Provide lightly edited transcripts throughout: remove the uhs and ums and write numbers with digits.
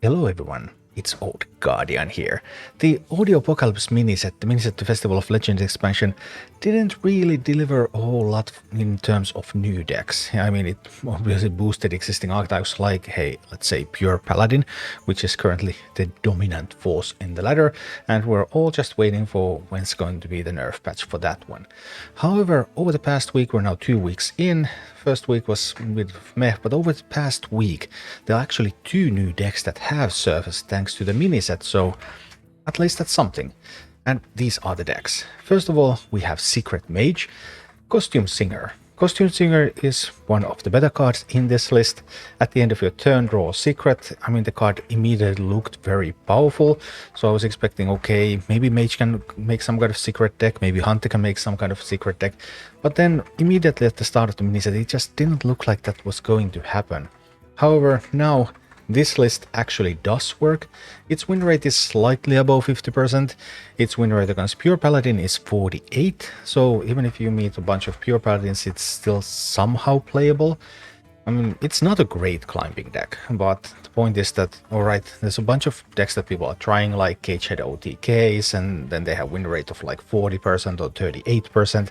Hello everyone, it's Old Guardian here. The Audiopocalypse miniset, the miniset to Festival of Legends expansion, didn't really deliver a whole lot in terms of new decks. I mean, it obviously boosted existing archetypes like, hey, let's say Pure Paladin, which is currently the dominant force in the ladder, and we're all just waiting for when's going to be the nerf patch for that one. However, over the past week, we're now 2 weeks in. First week was a bit meh, but over the past week, there are actually 2 new decks that have surfaced thanks to the miniset, so at least that's something. And these are the decks. First of all, we have Secret Mage, Costume Singer. Costume Singer is one of the better cards in this list. At the end of your turn, draw a secret. I mean, the card immediately looked very powerful, so I was expecting, okay, maybe Mage can make some kind of secret deck, maybe Hunter can make some kind of secret deck, but then immediately at the start of the miniset, it just didn't look like that was going to happen. However, now this list actually does work. Its win rate is slightly above 50%. Its win rate against Pure Paladin is 48, so even if you meet a bunch of Pure Paladins, it's still somehow playable. I mean, it's not a great climbing deck, but the point is that, alright, there's a bunch of decks that people are trying, like Cagehead OTKs, and then they have win rate of like 40% or 38%.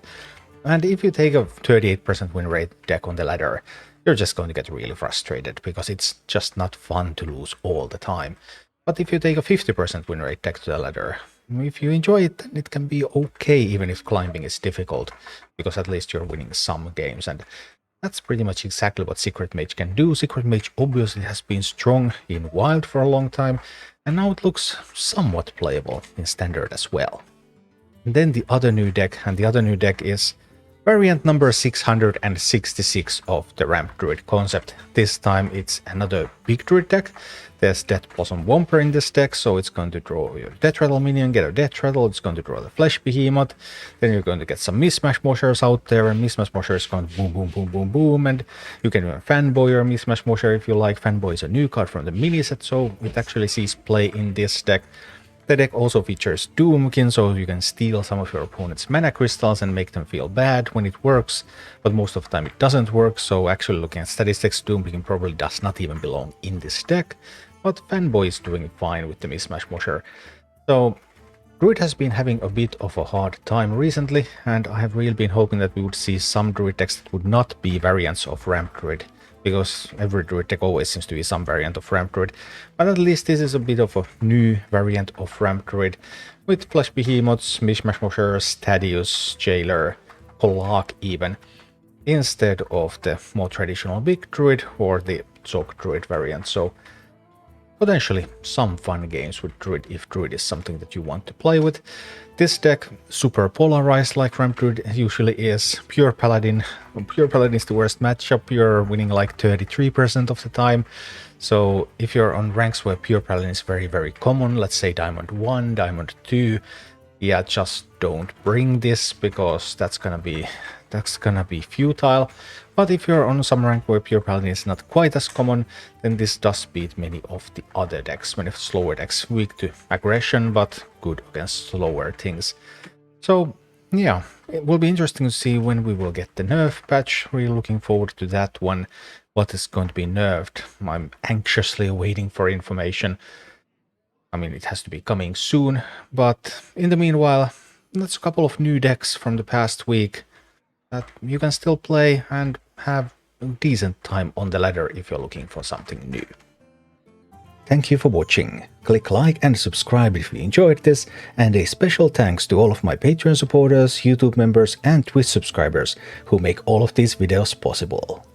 And if you take a 38% win rate deck on the ladder, you're just going to get really frustrated because it's just not fun to lose all the time. But if you take a 50% win rate deck to the ladder, if you enjoy it, then it can be okay even if climbing is difficult, because at least you're winning some games, and that's pretty much exactly what Secret Mage can do. Secret Mage obviously has been strong in Wild for a long time, and now it looks somewhat playable in Standard as well. And then the other new deck, and the other new deck is variant number 666 of the Ramp Druid concept. This time it's another big Druid deck. There's Death Blossom Womper in this deck, so it's going to draw your Death Rattle minion, get a Death Rattle, it's going to draw the Flesh Behemoth, then you're going to get some Mismatch Moshers out there, and Mismatch Mosher is going to boom, boom, boom, boom, boom, and you can even Fanboy your Mismatch Mosher if you like. Fanboy is a new card from the miniset, so it actually sees play in this deck. The deck also features Doomkin, so you can steal some of your opponent's mana crystals and make them feel bad when it works, but most of the time it doesn't work, so actually looking at statistics, Doomkin probably does not even belong in this deck, but Fanboy is doing fine with the Mismatch Mosher. So Druid has been having a bit of a hard time recently, and I have really been hoping that we would see some Druid decks that would not be variants of Ramp Druid, because every Druid deck always seems to be some variant of Ramp Druid, but at least this is a bit of a new variant of Ramp Druid, with Flesh Behemoths, Mismatch Moshers, Thaddius, Jailer, Polak even, instead of the more traditional Big Druid or the Zog Druid variant, so potentially some fun games with Druid if Druid is something that you want to play with. This deck, super polarized like Ramp Druid usually is. Pure Paladin is the worst matchup, you're winning like 33% of the time. So if you're on ranks where Pure Paladin is very, very common, let's say Diamond 1, Diamond 2, yeah, just don't bring this because that's gonna be futile. But if you're on some rank where Pure Paladin is not quite as common, then this does beat many of the other decks, many of the slower decks, weak to aggression but good against slower things. So yeah, it will be interesting to see when we will get the nerf patch. Really looking forward to that one. What is going to be nerfed? I'm anxiously awaiting for information. I mean, it has to be coming soon, but in the meanwhile, that's a couple of new decks from the past week that you can still play and have a decent time on the ladder if you're looking for something new. Thank you for watching. Click like and subscribe if you enjoyed this, and a special thanks to all of my Patreon supporters, YouTube members and Twitch subscribers who make all of these videos possible.